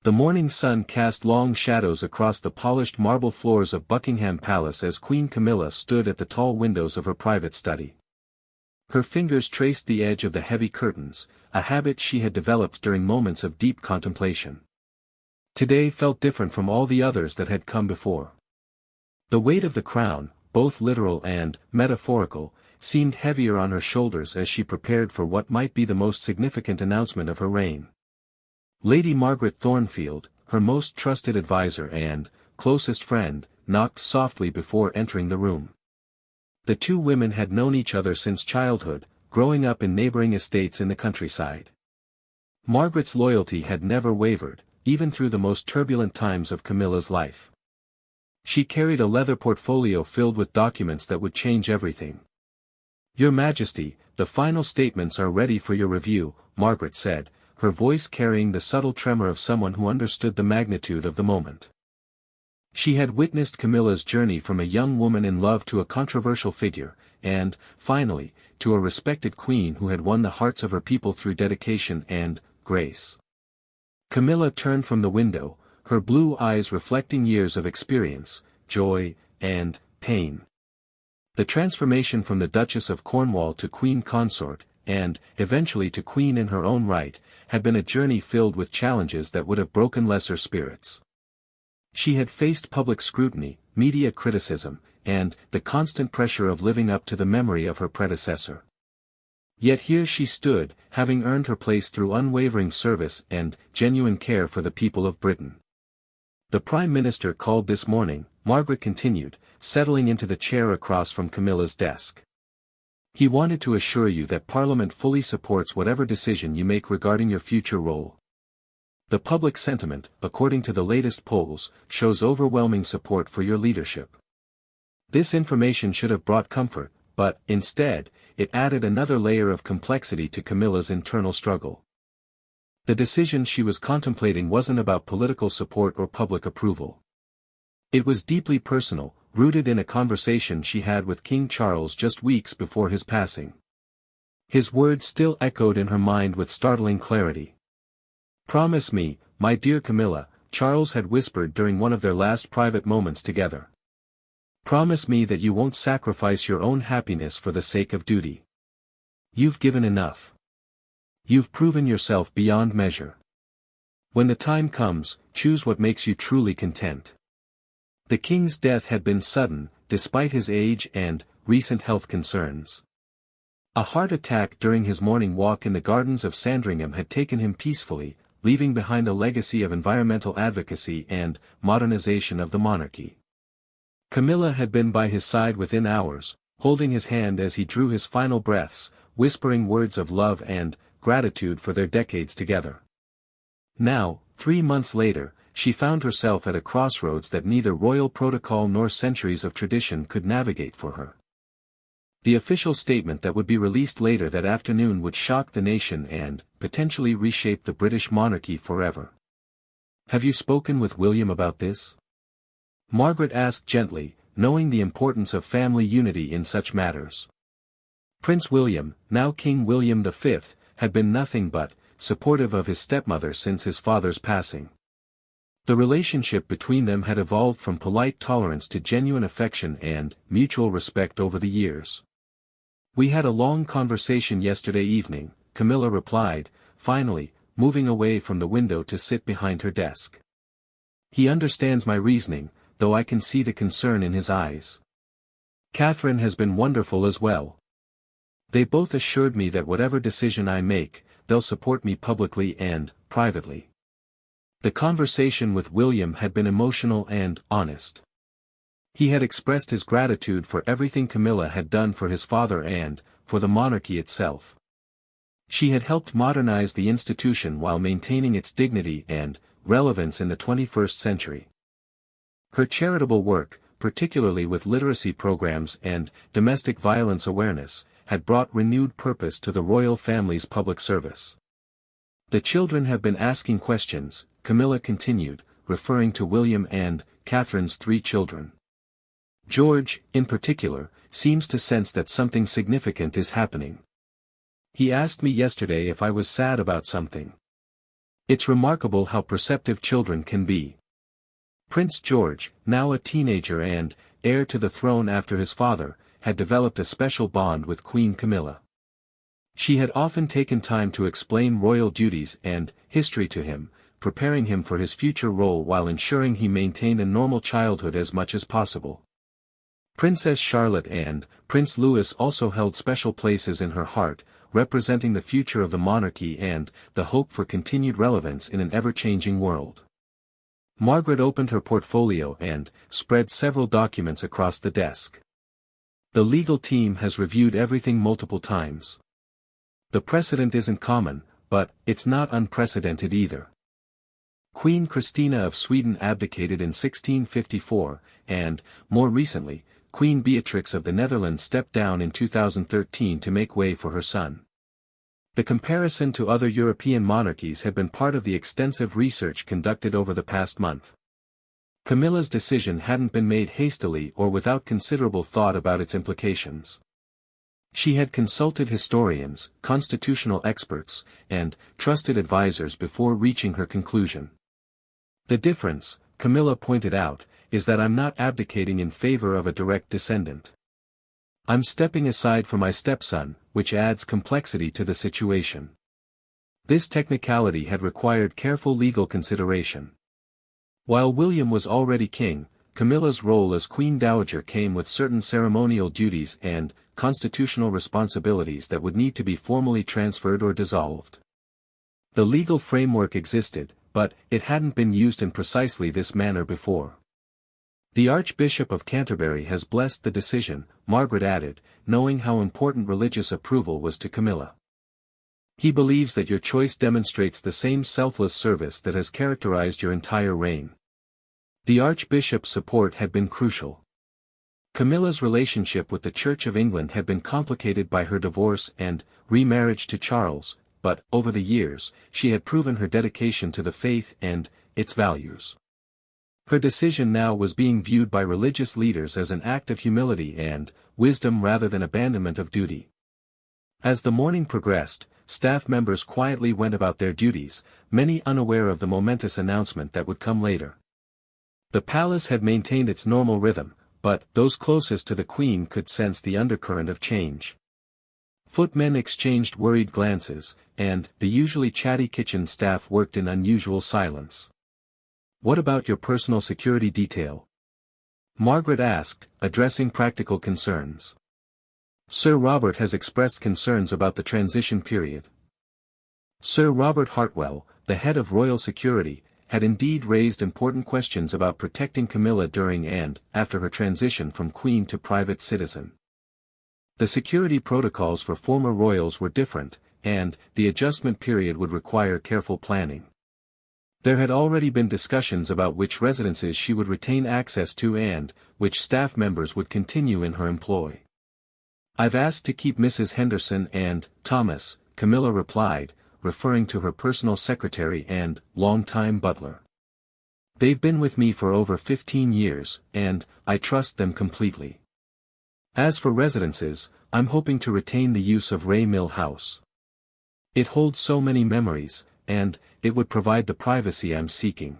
The morning sun cast long shadows across the polished marble floors of Buckingham Palace as Queen Camilla stood at the tall windows of her private study. Her fingers traced the edge of the heavy curtains, a habit she had developed during moments of deep contemplation. Today felt different from all the others that had come before. The weight of the crown, both literal and metaphorical, seemed heavier on her shoulders as she prepared for what might be the most significant announcement of her reign. Lady Margaret Thornfield, her most trusted advisor and closest friend, knocked softly before entering the room. The two women had known each other since childhood, growing up in neighboring estates in the countryside. Margaret's loyalty had never wavered, even through the most turbulent times of Camilla's life. She carried a leather portfolio filled with documents that would change everything. "Your Majesty, the final statements are ready for your review," Margaret said, her voice carrying the subtle tremor of someone who understood the magnitude of the moment. She had witnessed Camilla's journey from a young woman in love to a controversial figure, and, finally, to a respected queen who had won the hearts of her people through dedication and grace. Camilla turned from the window, her blue eyes reflecting years of experience, joy, and pain. The transformation from the Duchess of Cornwall to Queen Consort, and, eventually to Queen in her own right, had been a journey filled with challenges that would have broken lesser spirits. She had faced public scrutiny, media criticism, and the constant pressure of living up to the memory of her predecessor. Yet here she stood, having earned her place through unwavering service and genuine care for the people of Britain. "The Prime Minister called this morning," Margaret continued, settling into the chair across from Camilla's desk. "He wanted to assure you that Parliament fully supports whatever decision you make regarding your future role. The public sentiment, according to the latest polls, shows overwhelming support for your leadership." This information should have brought comfort, but, instead, it added another layer of complexity to Camilla's internal struggle. The decision she was contemplating wasn't about political support or public approval. It was deeply personal, rooted in a conversation she had with King Charles just weeks before his passing. His words still echoed in her mind with startling clarity. "Promise me, my dear Camilla," Charles had whispered during one of their last private moments together. "Promise me that you won't sacrifice your own happiness for the sake of duty. You've given enough. You've proven yourself beyond measure. When the time comes, choose what makes you truly content." The king's death had been sudden, despite his age and recent health concerns. A heart attack during his morning walk in the gardens of Sandringham had taken him peacefully, leaving behind a legacy of environmental advocacy and modernization of the monarchy. Camilla had been by his side within hours, holding his hand as he drew his final breaths, whispering words of love and gratitude for their decades together. Now, 3 months later, she found herself at a crossroads that neither royal protocol nor centuries of tradition could navigate for her. The official statement that would be released later that afternoon would shock the nation and, potentially reshape the British monarchy forever. "Have you spoken with William about this?" Margaret asked gently, knowing the importance of family unity in such matters. Prince William, now King William V, had been nothing but supportive of his stepmother since his father's passing. The relationship between them had evolved from polite tolerance to genuine affection and mutual respect over the years. "We had a long conversation yesterday evening," Camilla replied, finally, moving away from the window to sit behind her desk. "He understands my reasoning, though I can see the concern in his eyes. Catherine has been wonderful as well. They both assured me that whatever decision I make, they'll support me publicly and privately." The conversation with William had been emotional and honest. He had expressed his gratitude for everything Camilla had done for his father and for the monarchy itself. She had helped modernize the institution while maintaining its dignity and relevance in the 21st century. Her charitable work, particularly with literacy programs and domestic violence awareness, had brought renewed purpose to the royal family's public service. "The children have been asking questions," Camilla continued, referring to William and Catherine's 3 children. "George, in particular, seems to sense that something significant is happening. He asked me yesterday if I was sad about something. It's remarkable how perceptive children can be. Prince George, now a teenager and heir to the throne after his father, had developed a special bond with Queen Camilla. She had often taken time to explain royal duties and history to him, preparing him for his future role while ensuring he maintained a normal childhood as much as possible. Princess Charlotte and Prince Louis also held special places in her heart, representing the future of the monarchy and the hope for continued relevance in an ever-changing world. Margaret opened her portfolio and spread several documents across the desk. The legal team has reviewed everything multiple times. The precedent isn't common, but it's not unprecedented either. Queen Christina of Sweden abdicated in 1654, and, more recently, Queen Beatrix of the Netherlands stepped down in 2013 to make way for her son. The comparison to other European monarchies had been part of the extensive research conducted over the past month. Camilla's decision hadn't been made hastily or without considerable thought about its implications. She had consulted historians, constitutional experts, and trusted advisors before reaching her conclusion. The difference, Camilla pointed out, is that I'm not abdicating in favor of a direct descendant. I'm stepping aside for my stepson, which adds complexity to the situation. This technicality had required careful legal consideration. While William was already king, Camilla's role as Queen Dowager came with certain ceremonial duties and constitutional responsibilities that would need to be formally transferred or dissolved. The legal framework existed, but it hadn't been used in precisely this manner before. The Archbishop of Canterbury has blessed the decision, Margaret added, knowing how important religious approval was to Camilla. He believes that your choice demonstrates the same selfless service that has characterized your entire reign. The Archbishop's support had been crucial. Camilla's relationship with the Church of England had been complicated by her divorce and remarriage to Charles, but, over the years, she had proven her dedication to the faith and its values. Her decision now was being viewed by religious leaders as an act of humility and wisdom rather than abandonment of duty. As the morning progressed, staff members quietly went about their duties, many unaware of the momentous announcement that would come later. The palace had maintained its normal rhythm, but those closest to the Queen could sense the undercurrent of change. Footmen exchanged worried glances, and the usually chatty kitchen staff worked in unusual silence. "What about your personal security detail?" Margaret asked, addressing practical concerns. "Sir Robert has expressed concerns about the transition period." Sir Robert Hartwell, the head of royal security, had indeed raised important questions about protecting Camilla during and after her transition from queen to private citizen. The security protocols for former royals were different, and the adjustment period would require careful planning. There had already been discussions about which residences she would retain access to and which staff members would continue in her employ. "I've asked to keep Mrs. Henderson and Thomas," Camilla replied, referring to her personal secretary and long-time butler. "They've been with me for over 15 years, and I trust them completely. As for residences, I'm hoping to retain the use of Ray Mill House. It holds so many memories, and it would provide the privacy I'm seeking."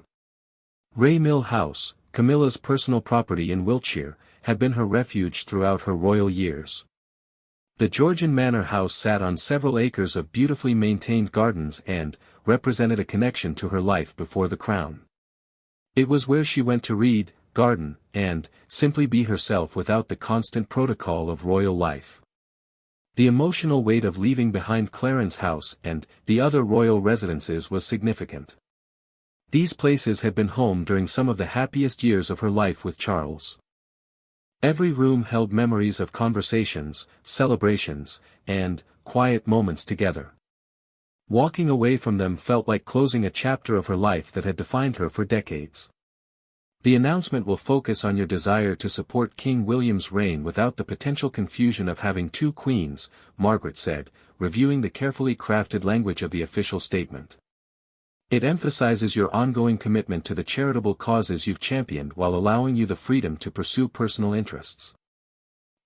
Ray Mill House, Camilla's personal property in Wiltshire, had been her refuge throughout her royal years. The Georgian manor house sat on several acres of beautifully maintained gardens and represented a connection to her life before the crown. It was where she went to read, garden, and simply be herself without the constant protocol of royal life. The emotional weight of leaving behind Clarence House and the other royal residences was significant. These places had been home during some of the happiest years of her life with Charles. Every room held memories of conversations, celebrations, and quiet moments together. Walking away from them felt like closing a chapter of her life that had defined her for decades. "The announcement will focus on your desire to support King William's reign without the potential confusion of having two queens," Margaret said, reviewing the carefully crafted language of the official statement. "It emphasizes your ongoing commitment to the charitable causes you've championed while allowing you the freedom to pursue personal interests."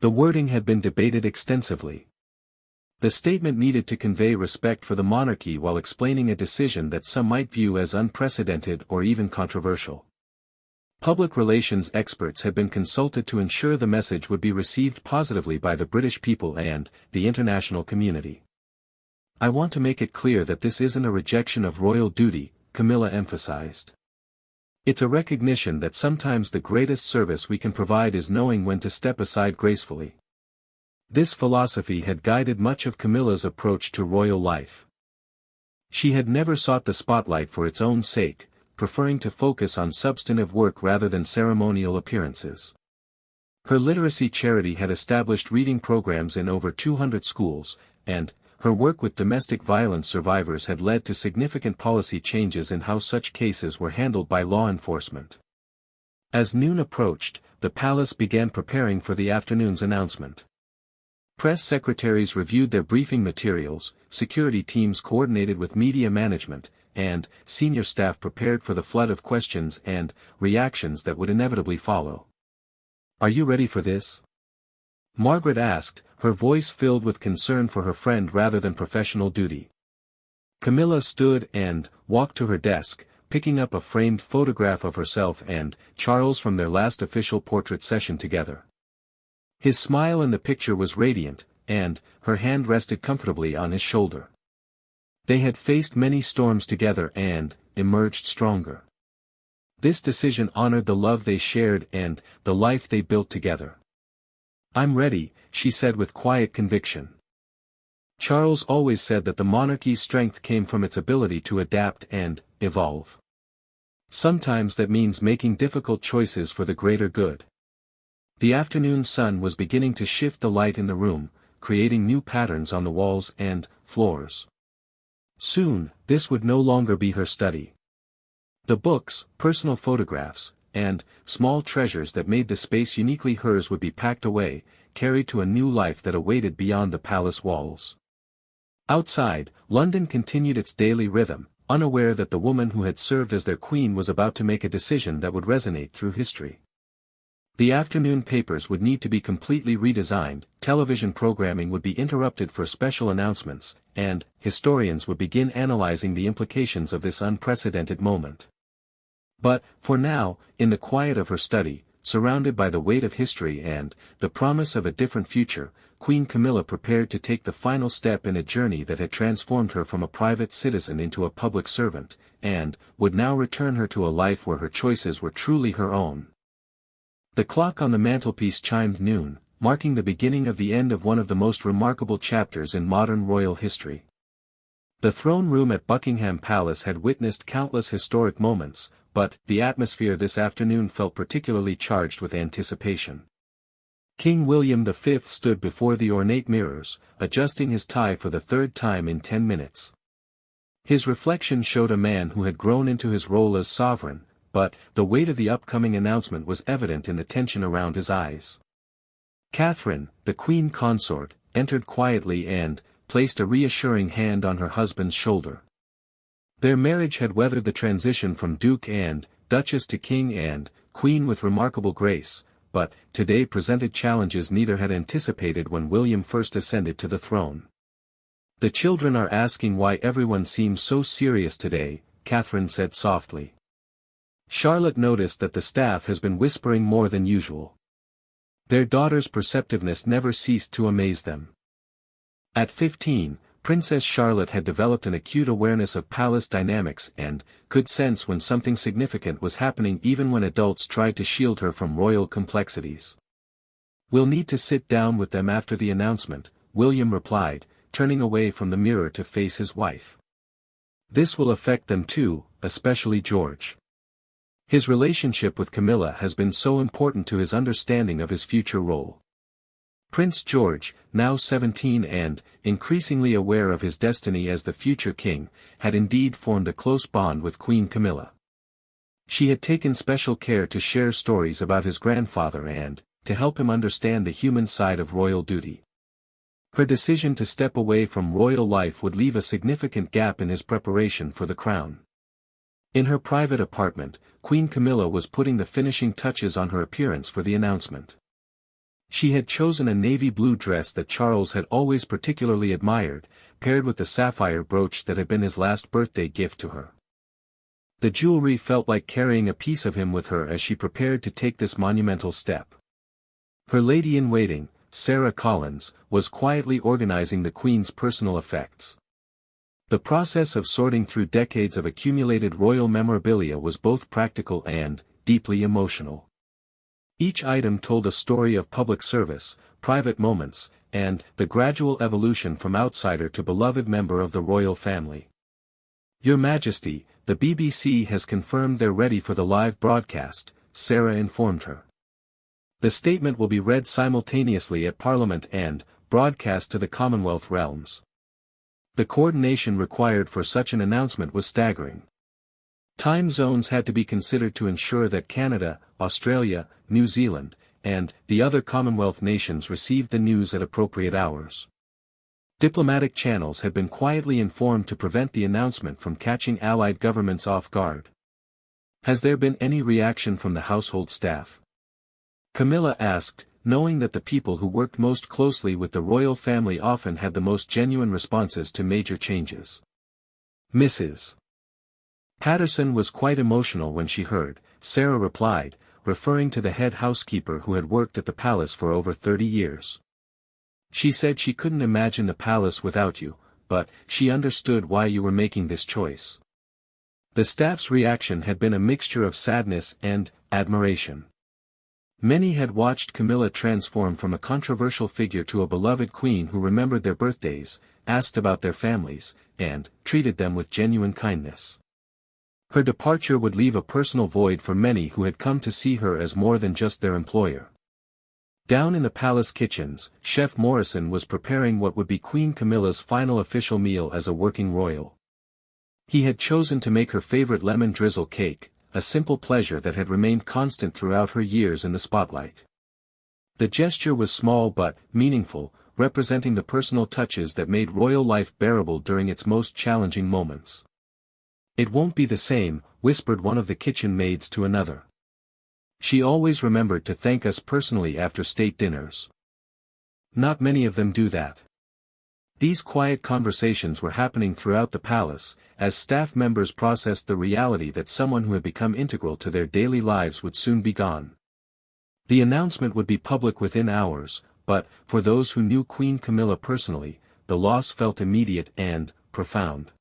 The wording had been debated extensively. The statement needed to convey respect for the monarchy while explaining a decision that some might view as unprecedented or even controversial. Public relations experts had been consulted to ensure the message would be received positively by the British people and the international community. "I want to make it clear that this isn't a rejection of royal duty," Camilla emphasized. "It's a recognition that sometimes the greatest service we can provide is knowing when to step aside gracefully." This philosophy had guided much of Camilla's approach to royal life. She had never sought the spotlight for its own sake, preferring to focus on substantive work rather than ceremonial appearances. Her literacy charity had established reading programs in over 200 schools, and her work with domestic violence survivors had led to significant policy changes in how such cases were handled by law enforcement. As noon approached, the palace began preparing for the afternoon's announcement. Press secretaries reviewed their briefing materials, security teams coordinated with media management, and senior staff prepared for the flood of questions and reactions that would inevitably follow. "Are you ready for this?" Margaret asked, her voice filled with concern for her friend rather than professional duty. Camilla stood and walked to her desk, picking up a framed photograph of herself and Charles from their last official portrait session together. His smile in the picture was radiant, and her hand rested comfortably on his shoulder. They had faced many storms together and emerged stronger. This decision honored the love they shared and the life they built together. "I'm ready," she said with quiet conviction. Charles always said that the monarchy's strength came from its ability to adapt and evolve. Sometimes that means making difficult choices for the greater good. The afternoon sun was beginning to shift the light in the room, creating new patterns on the walls and floors. Soon, this would no longer be her study. The books, personal photographs, and small treasures that made the space uniquely hers would be packed away, carried to a new life that awaited beyond the palace walls. Outside, London continued its daily rhythm, unaware that the woman who had served as their queen was about to make a decision that would resonate through history. The afternoon papers would need to be completely redesigned, television programming would be interrupted for special announcements, and historians would begin analyzing the implications of this unprecedented moment. But, for now, in the quiet of her study, surrounded by the weight of history and the promise of a different future, Queen Camilla prepared to take the final step in a journey that had transformed her from a private citizen into a public servant, and would now return her to a life where her choices were truly her own. The clock on the mantelpiece chimed noon, marking the beginning of the end of one of the most remarkable chapters in modern royal history. The throne room at Buckingham Palace had witnessed countless historic moments, but the atmosphere this afternoon felt particularly charged with anticipation. King William V stood before the ornate mirrors, adjusting his tie for the third time in 10 minutes. His reflection showed a man who had grown into his role as sovereign, but the weight of the upcoming announcement was evident in the tension around his eyes. Catherine, the queen consort, entered quietly and placed a reassuring hand on her husband's shoulder. Their marriage had weathered the transition from duke and duchess to king and queen with remarkable grace, but today presented challenges neither had anticipated when William first ascended to the throne. "The children are asking why everyone seems so serious today," Catherine said softly. Charlotte noticed that the staff has been whispering more than usual. Their daughter's perceptiveness never ceased to amaze them. At 15, Princess Charlotte had developed an acute awareness of palace dynamics and could sense when something significant was happening even when adults tried to shield her from royal complexities. "We'll need to sit down with them after the announcement," William replied, turning away from the mirror to face his wife. "This will affect them too, especially George. His relationship with Camilla has been so important to his understanding of his future role." Prince George, now 17 and increasingly aware of his destiny as the future king, had indeed formed a close bond with Queen Camilla. She had taken special care to share stories about his grandfather and to help him understand the human side of royal duty. Her decision to step away from royal life would leave a significant gap in his preparation for the crown. In her private apartment, Queen Camilla was putting the finishing touches on her appearance for the announcement. She had chosen a navy blue dress that Charles had always particularly admired, paired with the sapphire brooch that had been his last birthday gift to her. The jewelry felt like carrying a piece of him with her as she prepared to take this monumental step. Her lady-in-waiting, Sarah Collins, was quietly organizing the Queen's personal effects. The process of sorting through decades of accumulated royal memorabilia was both practical and deeply emotional. Each item told a story of public service, private moments, and the gradual evolution from outsider to beloved member of the royal family. "Your Majesty, the BBC has confirmed they're ready for the live broadcast," Sarah informed her. "The statement will be read simultaneously at Parliament and broadcast to the Commonwealth realms." The coordination required for such an announcement was staggering. Time zones had to be considered to ensure that Canada, Australia, New Zealand, and the other Commonwealth nations received the news at appropriate hours. Diplomatic channels had been quietly informed to prevent the announcement from catching Allied governments off guard. "Has there been any reaction from the household staff?" Camilla asked, knowing that the people who worked most closely with the royal family often had the most genuine responses to major changes. Mrs. Patterson was quite emotional when she heard, Sarah replied, referring to the head housekeeper who had worked at the palace for over 30 years. "She said she couldn't imagine the palace without you, but she understood why you were making this choice." The staff's reaction had been a mixture of sadness and admiration. Many had watched Camilla transform from a controversial figure to a beloved queen who remembered their birthdays, asked about their families, and treated them with genuine kindness. Her departure would leave a personal void for many who had come to see her as more than just their employer. Down in the palace kitchens, Chef Morrison was preparing what would be Queen Camilla's final official meal as a working royal. He had chosen to make her favorite lemon drizzle cake, a simple pleasure that had remained constant throughout her years in the spotlight. The gesture was small but meaningful, representing the personal touches that made royal life bearable during its most challenging moments. "It won't be the same," whispered one of the kitchen maids to another. "She always remembered to thank us personally after state dinners. Not many of them do that." These quiet conversations were happening throughout the palace, as staff members processed the reality that someone who had become integral to their daily lives would soon be gone. The announcement would be public within hours, but, for those who knew Queen Camilla personally, the loss felt immediate and profound.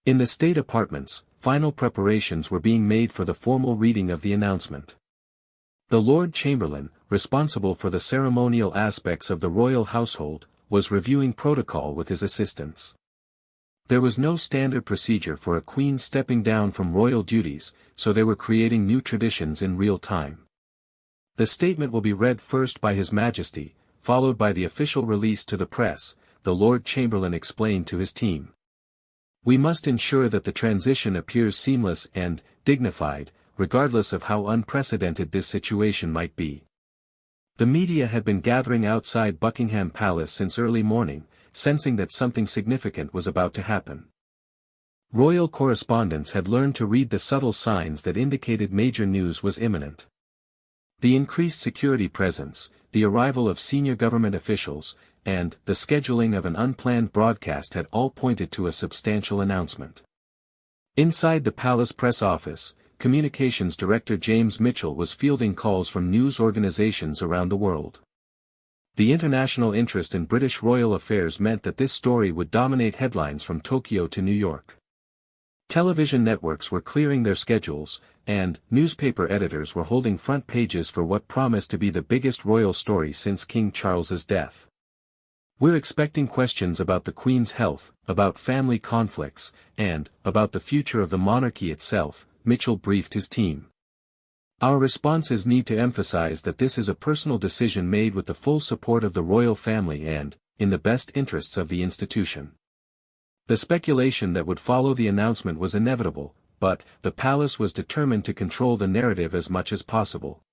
In the state apartments, final preparations were being made for the formal reading of the announcement. The Lord Chamberlain, responsible for the ceremonial aspects of the royal household, was reviewing protocol with his assistants. There was no standard procedure for a queen stepping down from royal duties, so they were creating new traditions in real time. "The statement will be read first by His Majesty, followed by the official release to the press," the Lord Chamberlain explained to his team. "We must ensure that the transition appears seamless and dignified, regardless of how unprecedented this situation might be." The media had been gathering outside Buckingham Palace since early morning, sensing that something significant was about to happen. Royal correspondents had learned to read the subtle signs that indicated major news was imminent. The increased security presence, the arrival of senior government officials, and the scheduling of an unplanned broadcast had all pointed to a substantial announcement. Inside the palace press office, Communications Director James Mitchell was fielding calls from news organizations around the world. The international interest in British royal affairs meant that this story would dominate headlines from Tokyo to New York. Television networks were clearing their schedules, and newspaper editors were holding front pages for what promised to be the biggest royal story since King Charles's death. "We're expecting questions about the Queen's health, about family conflicts, and about the future of the monarchy itself," Mitchell briefed his team. "Our responses need to emphasize that this is a personal decision made with the full support of the royal family and, in the best interests of the institution." The speculation that would follow the announcement was inevitable, but the palace was determined to control the narrative as much as possible.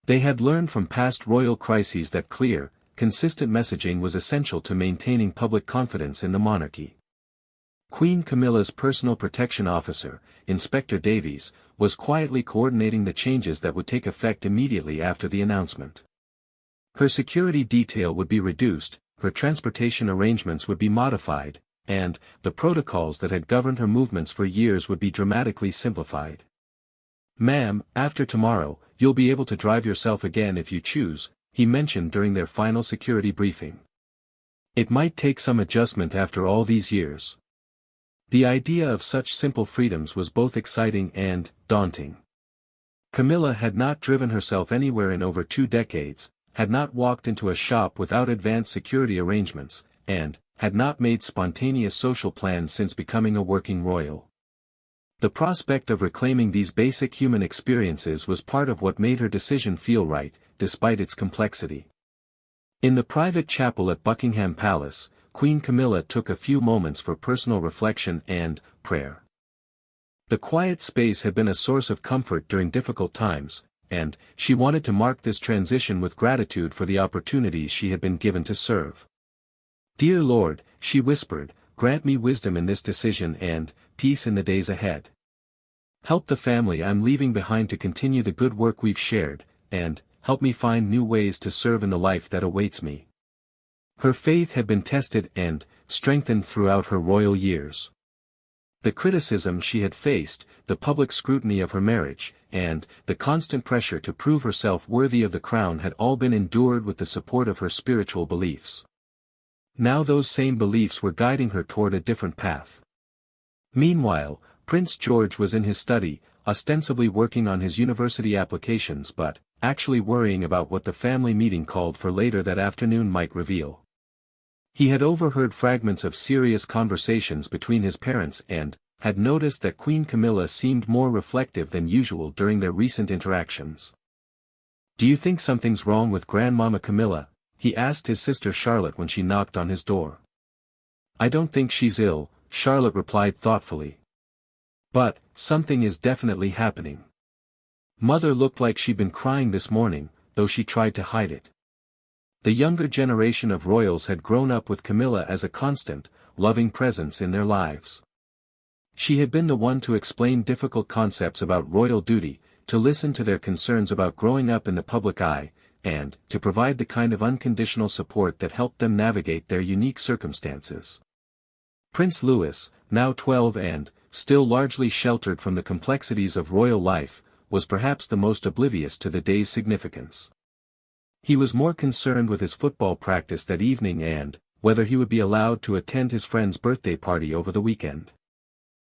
They had learned from past royal crises that clear, consistent messaging was essential to maintaining public confidence in the monarchy. Queen Camilla's personal protection officer, Inspector Davies, was quietly coordinating the changes that would take effect immediately after the announcement. Her security detail would be reduced, her transportation arrangements would be modified, and the protocols that had governed her movements for years would be dramatically simplified. "Ma'am, after tomorrow, you'll be able to drive yourself again if you choose," he mentioned during their final security briefing. It might take some adjustment after all these years. The idea of such simple freedoms was both exciting and daunting. Camilla had not driven herself anywhere in over 2 decades, had not walked into a shop without advanced security arrangements, and had not made spontaneous social plans since becoming a working royal. The prospect of reclaiming these basic human experiences was part of what made her decision feel right, despite its complexity. In the private chapel at Buckingham Palace, Queen Camilla took a few moments for personal reflection and prayer. The quiet space had been a source of comfort during difficult times, and she wanted to mark this transition with gratitude for the opportunities she had been given to serve. "Dear Lord," she whispered, "grant me wisdom in this decision and peace in the days ahead. Help the family I'm leaving behind to continue the good work we've shared, and help me find new ways to serve in the life that awaits me." Her faith had been tested and strengthened throughout her royal years. The criticism she had faced, the public scrutiny of her marriage, and the constant pressure to prove herself worthy of the crown had all been endured with the support of her spiritual beliefs. Now those same beliefs were guiding her toward a different path. Meanwhile, Prince George was in his study, ostensibly working on his university applications but actually worrying about what the family meeting called for later that afternoon might reveal. He had overheard fragments of serious conversations between his parents and had noticed that Queen Camilla seemed more reflective than usual during their recent interactions. "Do you think something's wrong with Grandmama Camilla?" he asked his sister Charlotte when she knocked on his door. "I don't think she's ill," Charlotte replied thoughtfully. "But something is definitely happening. Mother looked like she'd been crying this morning, though she tried to hide it." The younger generation of royals had grown up with Camilla as a constant, loving presence in their lives. She had been the one to explain difficult concepts about royal duty, to listen to their concerns about growing up in the public eye, and to provide the kind of unconditional support that helped them navigate their unique circumstances. Prince Louis, now 12 and still largely sheltered from the complexities of royal life, was perhaps the most oblivious to the day's significance. He was more concerned with his football practice that evening and whether he would be allowed to attend his friend's birthday party over the weekend.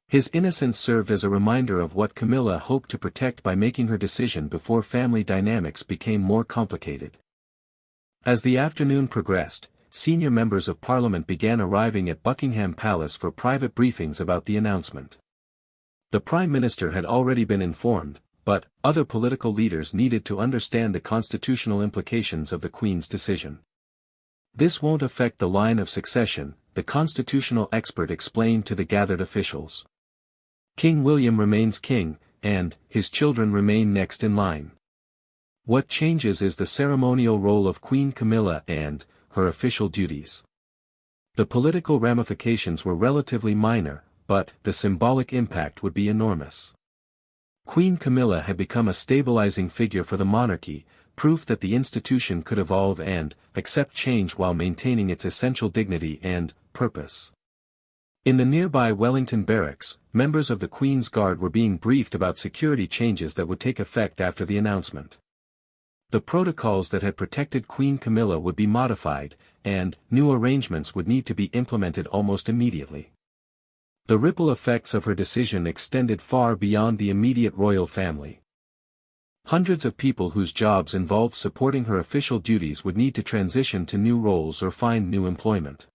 His innocence served as a reminder of what Camilla hoped to protect by making her decision before family dynamics became more complicated. As the afternoon progressed, senior members of Parliament began arriving at Buckingham Palace for private briefings about the announcement. The Prime Minister had already been informed, but other political leaders needed to understand the constitutional implications of the Queen's decision. "This won't affect the line of succession," the constitutional expert explained to the gathered officials. "King William remains king, and his children remain next in line. What changes is the ceremonial role of Queen Camilla and her official duties." The political ramifications were relatively minor, but the symbolic impact would be enormous. Queen Camilla had become a stabilizing figure for the monarchy, proof that the institution could evolve and accept change while maintaining its essential dignity and purpose. In the nearby Wellington Barracks, members of the Queen's Guard were being briefed about security changes that would take effect after the announcement. The protocols that had protected Queen Camilla would be modified, and new arrangements would need to be implemented almost immediately. The ripple effects of her decision extended far beyond the immediate royal family. Hundreds of people whose jobs involved supporting her official duties would need to transition to new roles or find new employment.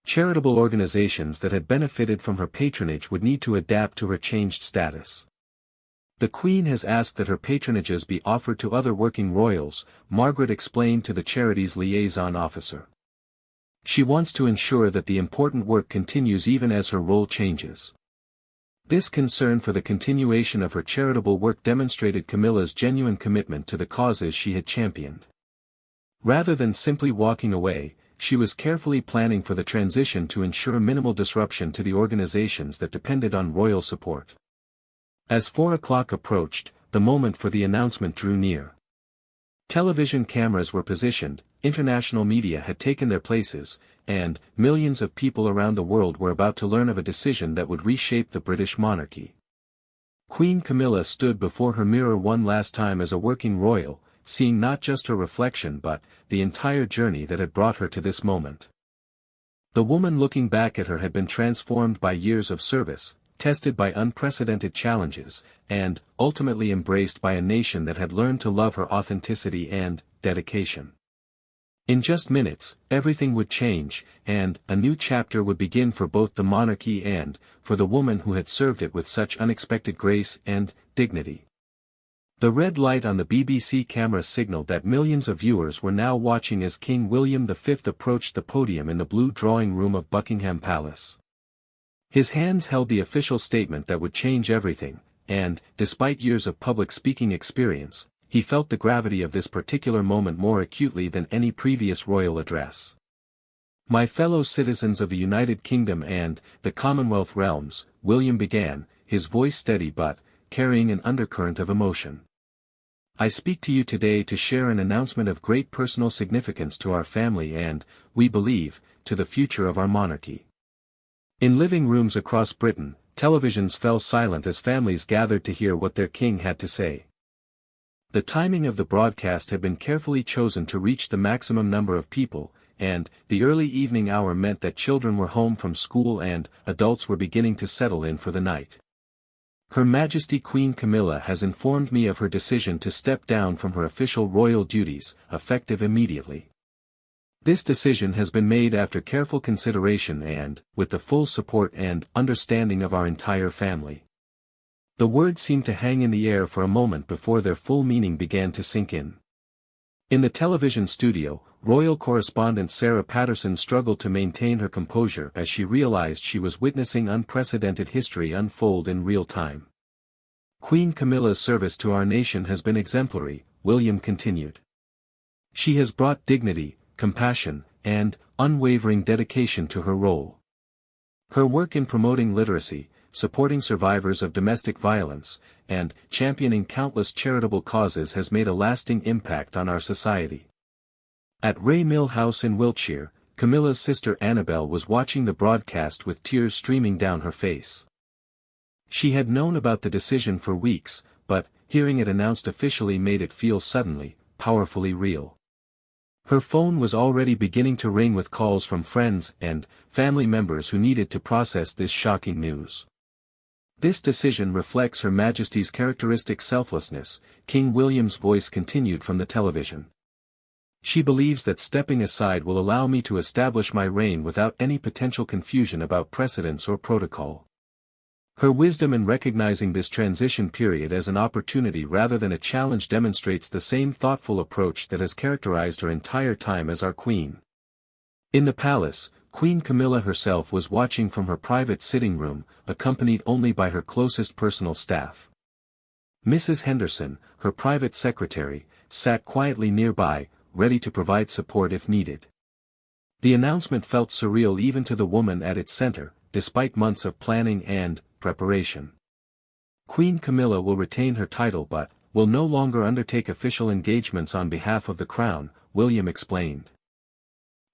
Charitable organizations that had benefited from her patronage would need to adapt to her changed status. "The Queen has asked that her patronages be offered to other working royals," Margaret explained to the charity's liaison officer. "She wants to ensure that the important work continues even as her role changes." This concern for the continuation of her charitable work demonstrated Camilla's genuine commitment to the causes she had championed. Rather than simply walking away, she was carefully planning for the transition to ensure minimal disruption to the organizations that depended on royal support. As 4 o'clock approached, the moment for the announcement drew near. Television cameras were positioned, international media had taken their places, and millions of people around the world were about to learn of a decision that would reshape the British monarchy. Queen Camilla stood before her mirror one last time as a working royal, seeing not just her reflection but the entire journey that had brought her to this moment. The woman looking back at her had been transformed by years of service, tested by unprecedented challenges, and ultimately embraced by a nation that had learned to love her authenticity and dedication. In just minutes, everything would change, and a new chapter would begin for both the monarchy and for the woman who had served it with such unexpected grace and dignity. The red light on the BBC camera signaled that millions of viewers were now watching as King William V approached the podium in the blue drawing room of Buckingham Palace. His hands held the official statement that would change everything, and, despite years of public speaking experience, he felt the gravity of this particular moment more acutely than any previous royal address. "My fellow citizens of the United Kingdom and the Commonwealth realms," William began, his voice steady but carrying an undercurrent of emotion. "I speak to you today to share an announcement of great personal significance to our family and, we believe, to the future of our monarchy." In living rooms across Britain, televisions fell silent as families gathered to hear what their king had to say. The timing of the broadcast had been carefully chosen to reach the maximum number of people, and the early evening hour meant that children were home from school and adults were beginning to settle in for the night. "Her Majesty Queen Camilla has informed me of her decision to step down from her official royal duties, effective immediately. This decision has been made after careful consideration and, with the full support and understanding of our entire family." The words seemed to hang in the air for a moment before their full meaning began to sink in. In the television studio, royal correspondent Sarah Patterson struggled to maintain her composure as she realized she was witnessing unprecedented history unfold in real time. "Queen Camilla's service to our nation has been exemplary," William continued. "She has brought dignity, compassion, and unwavering dedication to her role. Her work in promoting literacy, supporting survivors of domestic violence, and championing countless charitable causes has made a lasting impact on our society." At Ray Mill House in Wiltshire, Camilla's sister Annabel was watching the broadcast with tears streaming down her face. She had known about the decision for weeks, but hearing it announced officially made it feel suddenly, powerfully real. Her phone was already beginning to ring with calls from friends and family members who needed to process this shocking news. "This decision reflects Her Majesty's characteristic selflessness," King William's voice continued from the television. "She believes that stepping aside will allow me to establish my reign without any potential confusion about precedence or protocol. Her wisdom in recognizing this transition period as an opportunity rather than a challenge demonstrates the same thoughtful approach that has characterized her entire time as our queen." In the palace, Queen Camilla herself was watching from her private sitting room, accompanied only by her closest personal staff. Mrs. Henderson, her private secretary, sat quietly nearby, ready to provide support if needed. The announcement felt surreal even to the woman at its center, despite months of planning and preparation. "Queen Camilla will retain her title but will no longer undertake official engagements on behalf of the crown," William explained.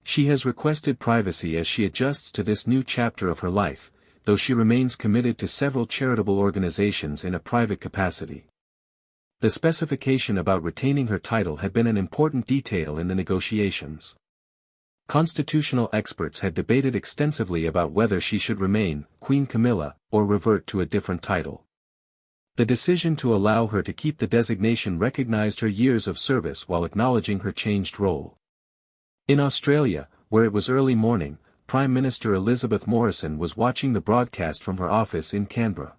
"She has requested privacy as she adjusts to this new chapter of her life, though she remains committed to several charitable organizations in a private capacity." The specification about retaining her title had been an important detail in the negotiations. Constitutional experts had debated extensively about whether she should remain Queen Camilla or revert to a different title. The decision to allow her to keep the designation recognized her years of service while acknowledging her changed role. In Australia, where it was early morning, Prime Minister Elizabeth Morrison was watching the broadcast from her office in Canberra.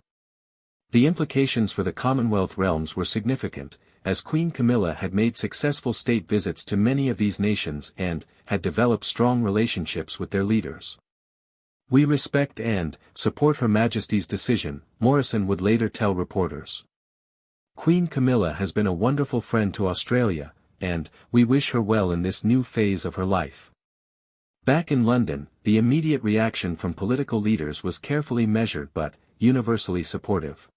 The implications for the Commonwealth realms were significant, as Queen Camilla had made successful state visits to many of these nations and had developed strong relationships with their leaders. "We respect and support Her Majesty's decision," Morrison would later tell reporters. "Queen Camilla has been a wonderful friend to Australia, and we wish her well in this new phase of her life." Back in London, the immediate reaction from political leaders was carefully measured but universally supportive.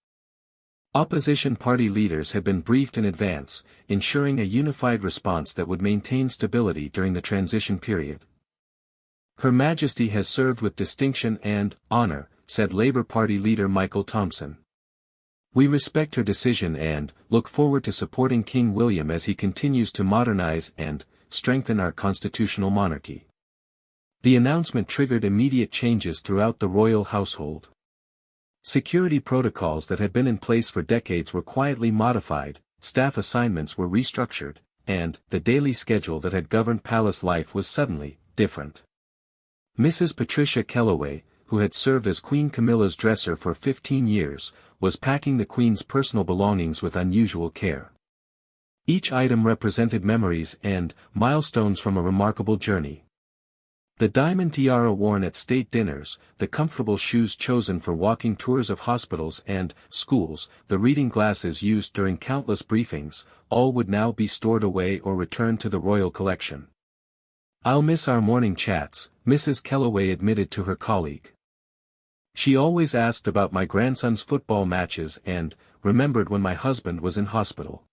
Opposition party leaders had been briefed in advance, ensuring a unified response that would maintain stability during the transition period. Her Majesty has served with distinction and honor, said Labour Party leader Michael Thompson. We respect her decision and look forward to supporting King William as he continues to modernize and strengthen our constitutional monarchy. The announcement triggered immediate changes throughout the royal household. Security protocols that had been in place for decades were quietly modified, staff assignments were restructured, and the daily schedule that had governed palace life was suddenly different. Mrs. Patricia Kellaway, who had served as Queen Camilla's dresser for 15 years, was packing the Queen's personal belongings with unusual care. Each item represented memories and milestones from a remarkable journey. The diamond tiara worn at state dinners, the comfortable shoes chosen for walking tours of hospitals and schools, the reading glasses used during countless briefings, all would now be stored away or returned to the royal collection. "I'll miss our morning chats," Mrs. Kellaway admitted to her colleague. "She always asked about my grandson's football matches and remembered when my husband was in hospital.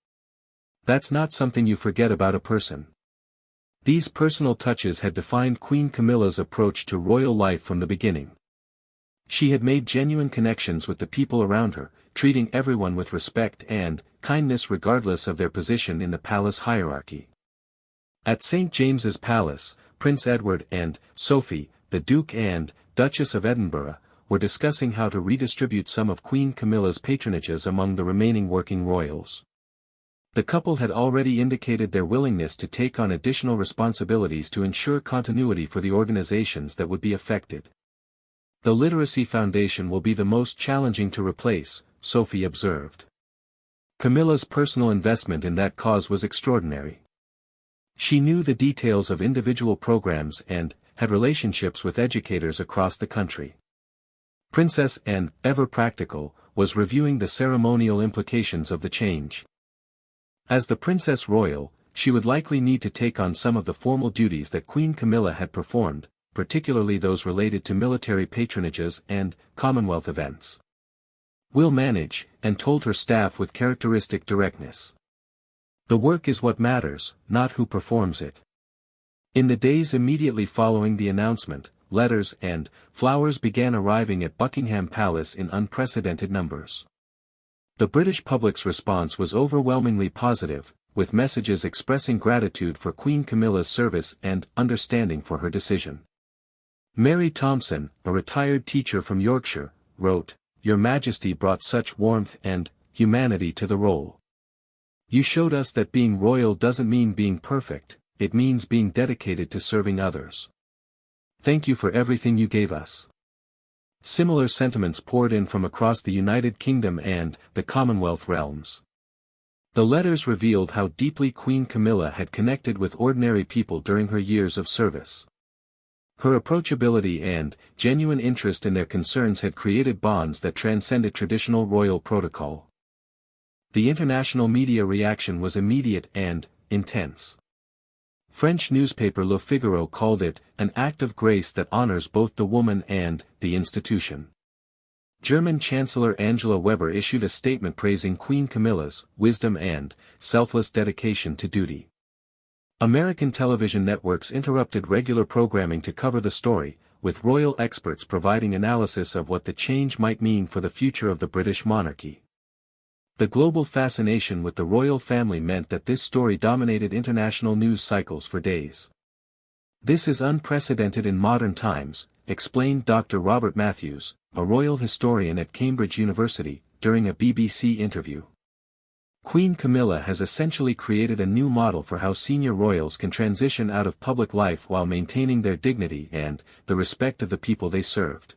That's not something you forget about a person." These personal touches had defined Queen Camilla's approach to royal life from the beginning. She had made genuine connections with the people around her, treating everyone with respect and kindness regardless of their position in the palace hierarchy. At St. James's Palace, Prince Edward and Sophie, the Duke and Duchess of Edinburgh, were discussing how to redistribute some of Queen Camilla's patronages among the remaining working royals. The couple had already indicated their willingness to take on additional responsibilities to ensure continuity for the organizations that would be affected. "The Literacy Foundation will be the most challenging to replace," Sophie observed. Camilla's personal investment in that cause was extraordinary. She knew the details of individual programs and had relationships with educators across the country. Princess Anne, ever practical, was reviewing the ceremonial implications of the change. As the Princess Royal, she would likely need to take on some of the formal duties that Queen Camilla had performed, particularly those related to military patronages and Commonwealth events. "We'll manage," and told her staff with characteristic directness. "The work is what matters, not who performs it." In the days immediately following the announcement, letters and flowers began arriving at Buckingham Palace in unprecedented numbers. The British public's response was overwhelmingly positive, with messages expressing gratitude for Queen Camilla's service and understanding for her decision. Mary Thompson, a retired teacher from Yorkshire, wrote, "Your Majesty brought such warmth and humanity to the role. You showed us that being royal doesn't mean being perfect, it means being dedicated to serving others. Thank you for everything you gave us." Similar sentiments poured in from across the United Kingdom and the Commonwealth realms. The letters revealed how deeply Queen Camilla had connected with ordinary people during her years of service. Her approachability and genuine interest in their concerns had created bonds that transcended traditional royal protocol. The international media reaction was immediate and intense. French newspaper Le Figaro called it an act of grace that honors both the woman and the institution. German Chancellor Angela Weber issued a statement praising Queen Camilla's wisdom and selfless dedication to duty. American television networks interrupted regular programming to cover the story, with royal experts providing analysis of what the change might mean for the future of the British monarchy. The global fascination with the royal family meant that this story dominated international news cycles for days. "This is unprecedented in modern times," explained Dr. Robert Matthews, a royal historian at Cambridge University, during a BBC interview. "Queen Camilla has essentially created a new model for how senior royals can transition out of public life while maintaining their dignity and the respect of the people they served."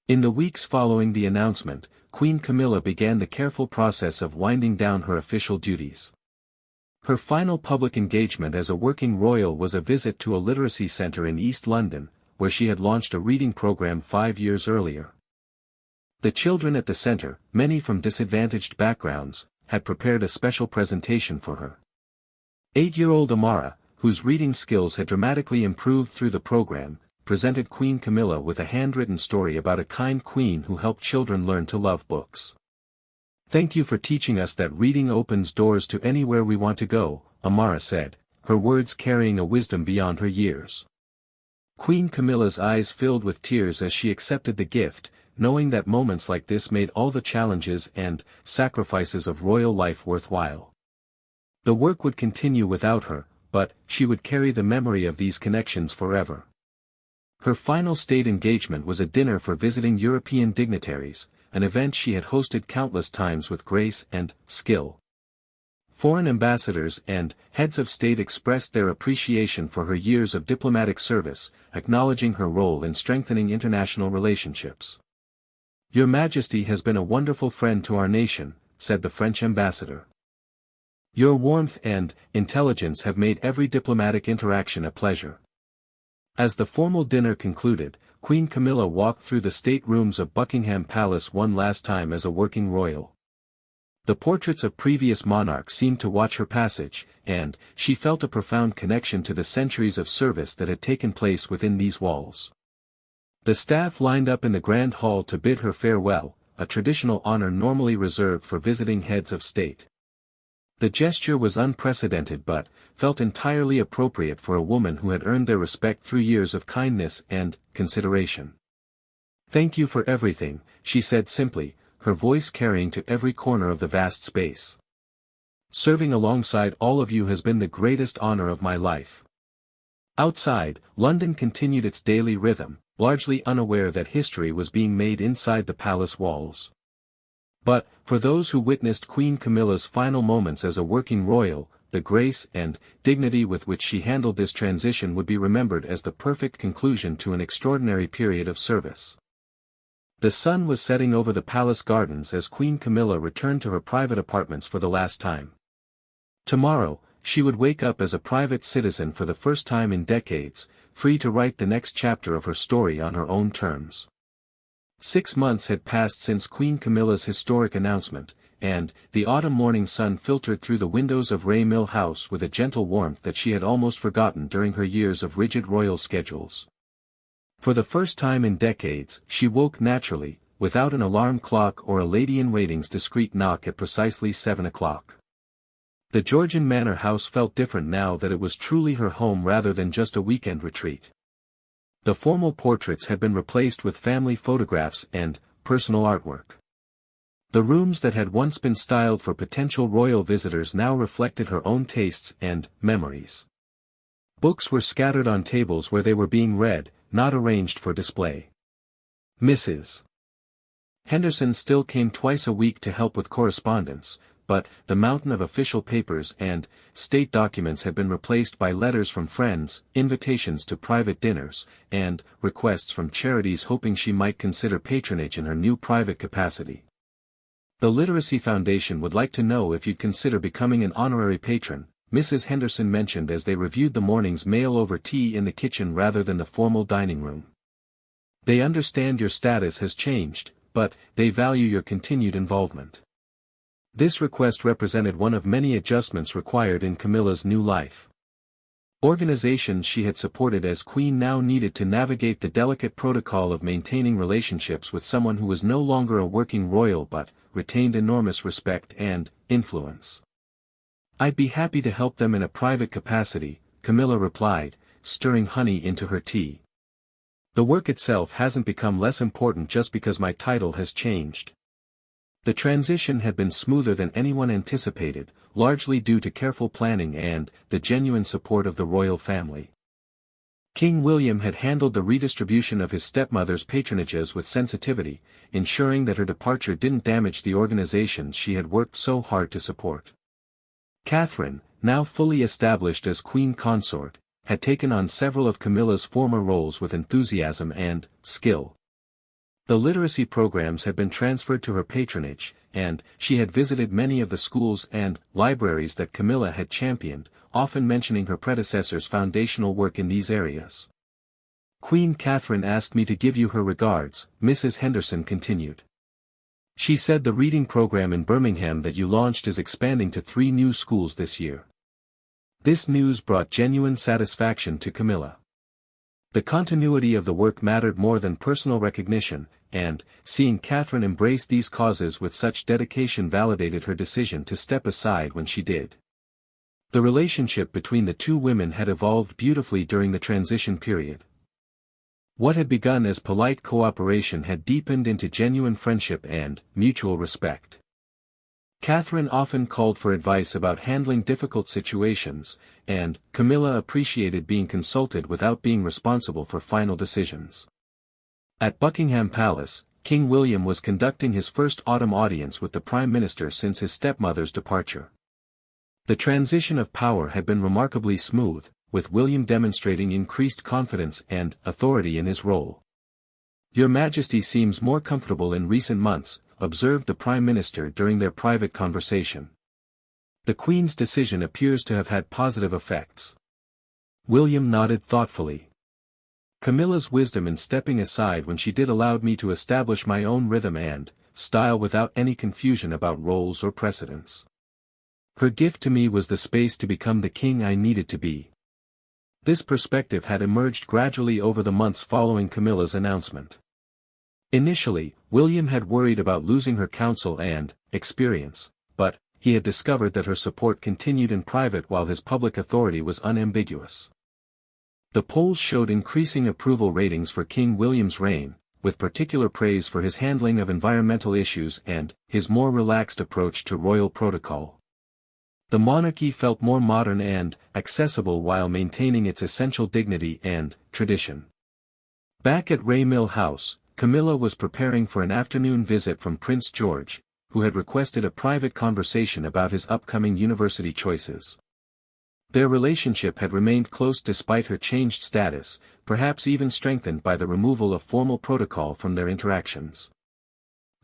In the weeks following the announcement, Queen Camilla began the careful process of winding down her official duties. Her final public engagement as a working royal was a visit to a literacy centre in East London, where she had launched a reading programme 5 years earlier. The children at the centre, many from disadvantaged backgrounds, had prepared a special presentation for her. 8-year-old Amara, whose reading skills had dramatically improved through the programme, presented Queen Camilla with a handwritten story about a kind queen who helped children learn to love books. "Thank you for teaching us that reading opens doors to anywhere we want to go," Amara said, her words carrying a wisdom beyond her years. Queen Camilla's eyes filled with tears as she accepted the gift, knowing that moments like this made all the challenges and sacrifices of royal life worthwhile. The work would continue without her, but she would carry the memory of these connections forever. Her final state engagement was a dinner for visiting European dignitaries, an event she had hosted countless times with grace and skill. Foreign ambassadors and heads of state expressed their appreciation for her years of diplomatic service, acknowledging her role in strengthening international relationships. "Your Majesty has been a wonderful friend to our nation," said the French ambassador. "Your warmth and intelligence have made every diplomatic interaction a pleasure." As the formal dinner concluded, Queen Camilla walked through the state rooms of Buckingham Palace one last time as a working royal. The portraits of previous monarchs seemed to watch her passage, and she felt a profound connection to the centuries of service that had taken place within these walls. The staff lined up in the Grand Hall to bid her farewell, a traditional honor normally reserved for visiting heads of state. The gesture was unprecedented but felt entirely appropriate for a woman who had earned their respect through years of kindness and consideration. "Thank you for everything," she said simply, her voice carrying to every corner of the vast space. "Serving alongside all of you has been the greatest honor of my life." Outside, London continued its daily rhythm, largely unaware that history was being made inside the palace walls. But, for those who witnessed Queen Camilla's final moments as a working royal, the grace and dignity with which she handled this transition would be remembered as the perfect conclusion to an extraordinary period of service. The sun was setting over the palace gardens as Queen Camilla returned to her private apartments for the last time. Tomorrow, she would wake up as a private citizen for the first time in decades, free to write the next chapter of her story on her own terms. 6 months had passed since Queen Camilla's historic announcement, and the autumn morning sun filtered through the windows of Ray Mill House with a gentle warmth that she had almost forgotten during her years of rigid royal schedules. For the first time in decades, she woke naturally, without an alarm clock or a lady-in-waiting's discreet knock at precisely 7 o'clock. The Georgian manor house felt different now that it was truly her home rather than just a weekend retreat. The formal portraits had been replaced with family photographs and personal artwork. The rooms that had once been styled for potential royal visitors now reflected her own tastes and memories. Books were scattered on tables where they were being read, not arranged for display. Mrs. Henderson still came twice a week to help with correspondence, but the mountain of official papers and state documents had been replaced by letters from friends, invitations to private dinners, and requests from charities hoping she might consider patronage in her new private capacity. "The Literacy Foundation would like to know if you'd consider becoming an honorary patron," Mrs. Henderson mentioned as they reviewed the morning's mail over tea in the kitchen rather than the formal dining room. "They understand your status has changed, but they value your continued involvement." This request represented one of many adjustments required in Camilla's new life. Organizations she had supported as queen now needed to navigate the delicate protocol of maintaining relationships with someone who was no longer a working royal but retained enormous respect and influence. "I'd be happy to help them in a private capacity," Camilla replied, stirring honey into her tea. "The work itself hasn't become less important just because my title has changed." The transition had been smoother than anyone anticipated, largely due to careful planning and the genuine support of the royal family. King William had handled the redistribution of his stepmother's patronages with sensitivity, ensuring that her departure didn't damage the organizations she had worked so hard to support. Catherine, now fully established as queen consort, had taken on several of Camilla's former roles with enthusiasm and skill. The literacy programs had been transferred to her patronage, and she had visited many of the schools and libraries that Camilla had championed, often mentioning her predecessor's foundational work in these areas. "Queen Catherine asked me to give you her regards," Mrs. Henderson continued. "She said the reading program in Birmingham that you launched is expanding to 3 new schools this year." This news brought genuine satisfaction to Camilla. The continuity of the work mattered more than personal recognition, and, seeing Catherine embrace these causes with such dedication validated her decision to step aside when she did. The relationship between the two women had evolved beautifully during the transition period. What had begun as polite cooperation had deepened into genuine friendship and mutual respect. Catherine often called for advice about handling difficult situations, and Camilla appreciated being consulted without being responsible for final decisions. At Buckingham Palace, King William was conducting his first autumn audience with the Prime Minister since his stepmother's departure. The transition of power had been remarkably smooth, with William demonstrating increased confidence and authority in his role. "Your Majesty seems more comfortable in recent months," observed the Prime Minister during their private conversation. "The Queen's decision appears to have had positive effects." William nodded thoughtfully. "Camilla's wisdom in stepping aside when she did allowed me to establish my own rhythm and style without any confusion about roles or precedents. Her gift to me was the space to become the king I needed to be." This perspective had emerged gradually over the months following Camilla's announcement. Initially, William had worried about losing her counsel and experience, but he had discovered that her support continued in private while his public authority was unambiguous. The polls showed increasing approval ratings for King William's reign, with particular praise for his handling of environmental issues and his more relaxed approach to royal protocol. The monarchy felt more modern and accessible while maintaining its essential dignity and tradition. Back at Ray Mill House, Camilla was preparing for an afternoon visit from Prince George, who had requested a private conversation about his upcoming university choices. Their relationship had remained close despite her changed status, perhaps even strengthened by the removal of formal protocol from their interactions.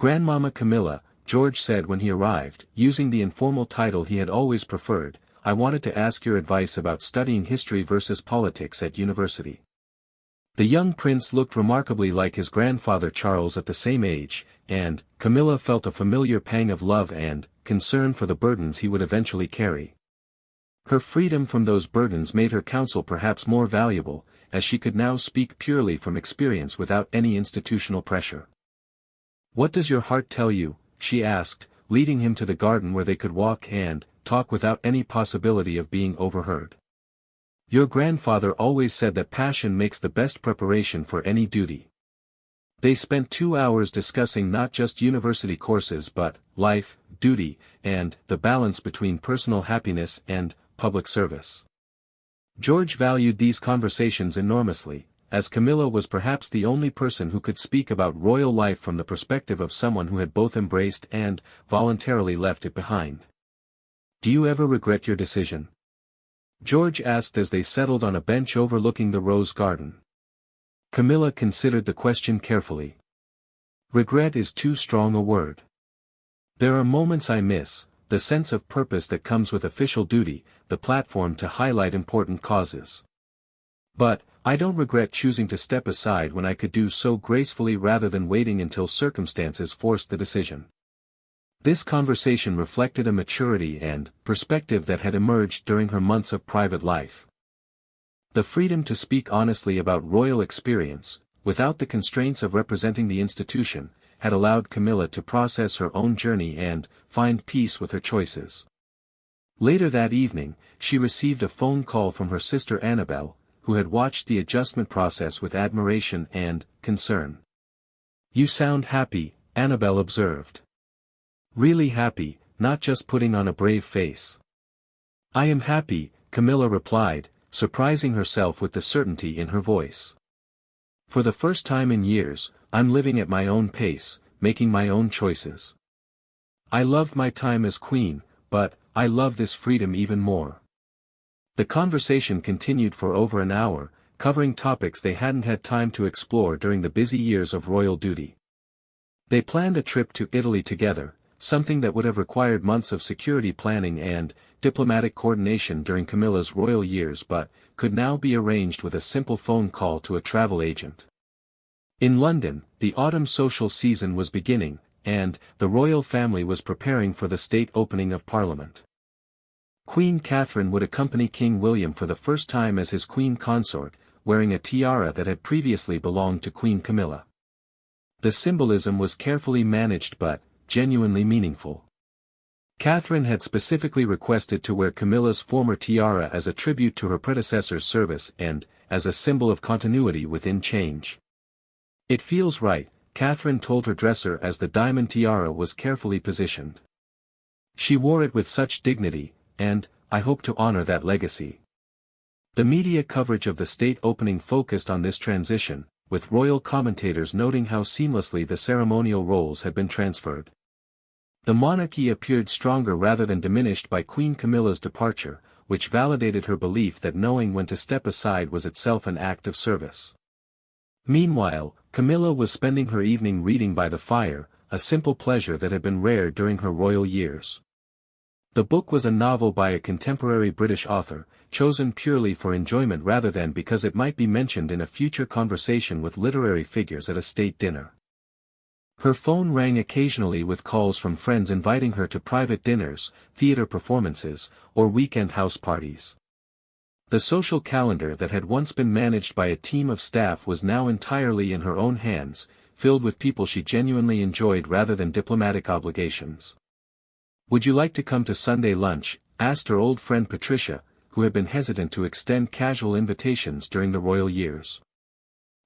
"Grandmama Camilla," George said when he arrived, using the informal title he had always preferred, "I wanted to ask your advice about studying history versus politics at university." The young prince looked remarkably like his grandfather Charles at the same age, and Camilla felt a familiar pang of love and concern for the burdens he would eventually carry. Her freedom from those burdens made her counsel perhaps more valuable, as she could now speak purely from experience without any institutional pressure. "What does your heart tell you?" she asked, leading him to the garden where they could walk and talk without any possibility of being overheard. "Your grandfather always said that passion makes the best preparation for any duty." They spent 2 hours discussing not just university courses but life, duty, and the balance between personal happiness and public service. George valued these conversations enormously, as Camilla was perhaps the only person who could speak about royal life from the perspective of someone who had both embraced and voluntarily left it behind. "Do you ever regret your decision?" George asked as they settled on a bench overlooking the rose garden. Camilla considered the question carefully. "Regret is too strong a word. There are moments I miss, the sense of purpose that comes with official duty, the platform to highlight important causes. But I don't regret choosing to step aside when I could do so gracefully rather than waiting until circumstances forced the decision." This conversation reflected a maturity and perspective that had emerged during her months of private life. The freedom to speak honestly about royal experience, without the constraints of representing the institution, had allowed Camilla to process her own journey and find peace with her choices. Later that evening, she received a phone call from her sister Annabelle, who had watched the adjustment process with admiration and concern. "You sound happy," Annabelle observed. "Really happy, not just putting on a brave face." "I am happy," Camilla replied, surprising herself with the certainty in her voice. "For the first time in years, I'm living at my own pace, making my own choices. I loved my time as queen, but I love this freedom even more." The conversation continued for over an hour, covering topics they hadn't had time to explore during the busy years of royal duty. They planned a trip to Italy together, something that would have required months of security planning and diplomatic coordination during Camilla's royal years but could now be arranged with a simple phone call to a travel agent. In London, the autumn social season was beginning, and the royal family was preparing for the state opening of Parliament. Queen Catherine would accompany King William for the first time as his queen consort, wearing a tiara that had previously belonged to Queen Camilla. The symbolism was carefully managed but genuinely meaningful. Catherine had specifically requested to wear Camilla's former tiara as a tribute to her predecessor's service and as a symbol of continuity within change. "It feels right," Catherine told her dresser as the diamond tiara was carefully positioned. "She wore it with such dignity, and I hope to honor that legacy." The media coverage of the state opening focused on this transition, with royal commentators noting how seamlessly the ceremonial roles had been transferred. The monarchy appeared stronger rather than diminished by Queen Camilla's departure, which validated her belief that knowing when to step aside was itself an act of service. Meanwhile, Camilla was spending her evening reading by the fire, a simple pleasure that had been rare during her royal years. The book was a novel by a contemporary British author, chosen purely for enjoyment rather than because it might be mentioned in a future conversation with literary figures at a state dinner. Her phone rang occasionally with calls from friends inviting her to private dinners, theater performances, or weekend house parties. The social calendar that had once been managed by a team of staff was now entirely in her own hands, filled with people she genuinely enjoyed rather than diplomatic obligations. "Would you like to come to Sunday lunch?" asked her old friend Patricia, who had been hesitant to extend casual invitations during the royal years.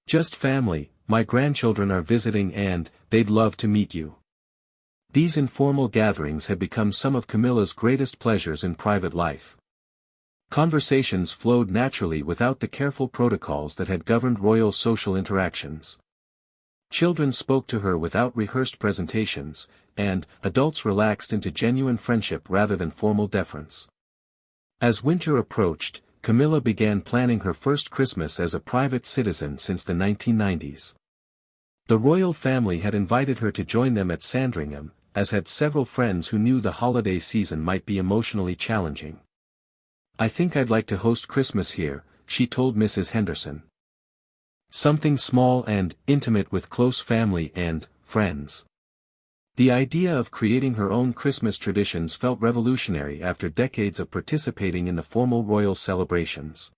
"Just family, my grandchildren are visiting and they'd love to meet you." These informal gatherings had become some of Camilla's greatest pleasures in private life. Conversations flowed naturally without the careful protocols that had governed royal social interactions. Children spoke to her without rehearsed presentations, and adults relaxed into genuine friendship rather than formal deference. As winter approached, Camilla began planning her first Christmas as a private citizen since the 1990s. The royal family had invited her to join them at Sandringham, as had several friends who knew the holiday season might be emotionally challenging. "I think I'd like to host Christmas here," she told Mrs. Henderson. "Something small and intimate with close family and friends." The idea of creating her own Christmas traditions felt revolutionary after decades of participating in the formal royal celebrations.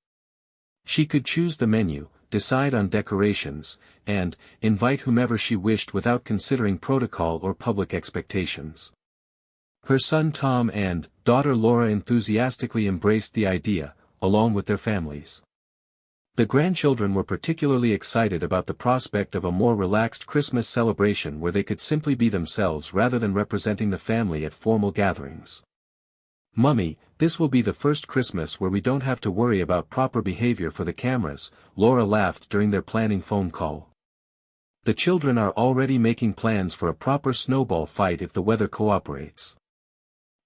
She could choose the menu, decide on decorations, and invite whomever she wished without considering protocol or public expectations. Her son Tom and daughter Laura enthusiastically embraced the idea, along with their families. The grandchildren were particularly excited about the prospect of a more relaxed Christmas celebration where they could simply be themselves rather than representing the family at formal gatherings. "Mummy, this will be the first Christmas where we don't have to worry about proper behavior for the cameras," Laura laughed during their planning phone call. "The children are already making plans for a proper snowball fight if the weather cooperates."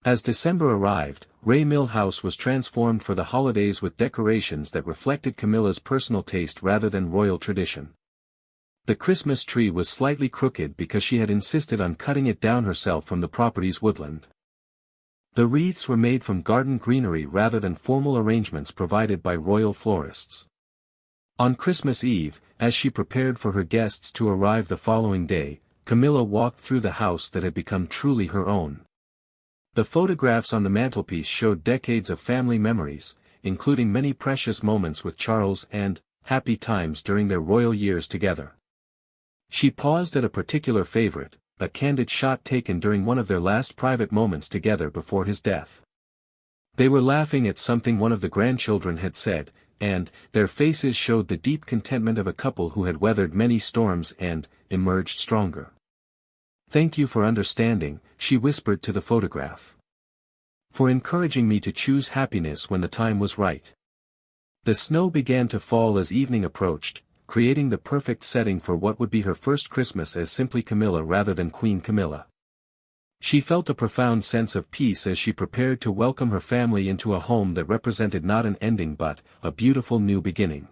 As December arrived, Ray Mill House was transformed for the holidays with decorations that reflected Camilla's personal taste rather than royal tradition. The Christmas tree was slightly crooked because she had insisted on cutting it down herself from the property's woodland. The wreaths were made from garden greenery rather than formal arrangements provided by royal florists. On Christmas Eve, as she prepared for her guests to arrive the following day, Camilla walked through the house that had become truly her own. The photographs on the mantelpiece showed decades of family memories, including many precious moments with Charles and happy times during their royal years together. She paused at a particular favorite, a candid shot taken during one of their last private moments together before his death. They were laughing at something one of the grandchildren had said, and their faces showed the deep contentment of a couple who had weathered many storms and emerged stronger. "Thank you for understanding," she whispered to the photograph. "For encouraging me to choose happiness when the time was right." The snow began to fall as evening approached, creating the perfect setting for what would be her first Christmas as simply Camilla rather than Queen Camilla. She felt a profound sense of peace as she prepared to welcome her family into a home that represented not an ending but a beautiful new beginning.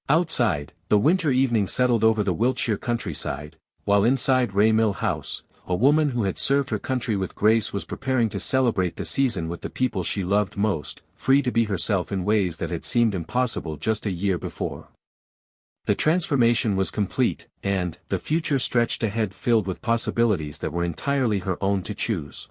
Outside, the winter evening settled over the Wiltshire countryside, while inside Ray Mill House, a woman who had served her country with grace was preparing to celebrate the season with the people she loved most, free to be herself in ways that had seemed impossible just a year before. The transformation was complete, and the future stretched ahead filled with possibilities that were entirely her own to choose.